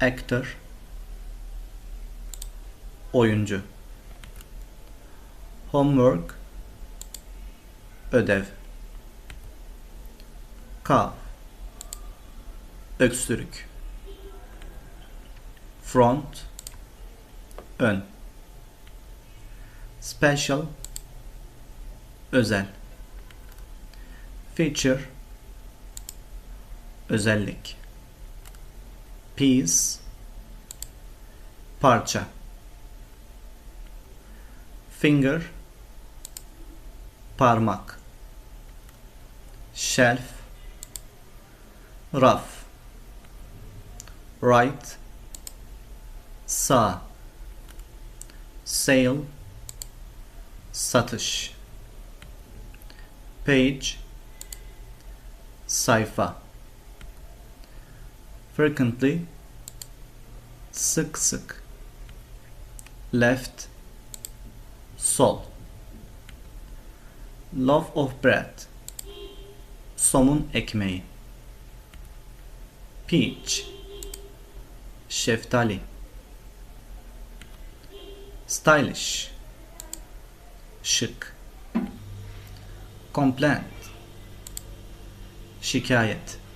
actor, oyuncu. Homework, ödev. Cough, öksürük. Front, ön. Special, özel. Feature, özellik. Piece, parça. Finger, parmak. Shelf, raf. Right, sağ. Sale, satış. Page, sayfa. Frequently, sık sık. Left, sol. Loaf of bread, somun ekmeği. Peach, şeftali. Stylish, şık. Complaint, şikayet.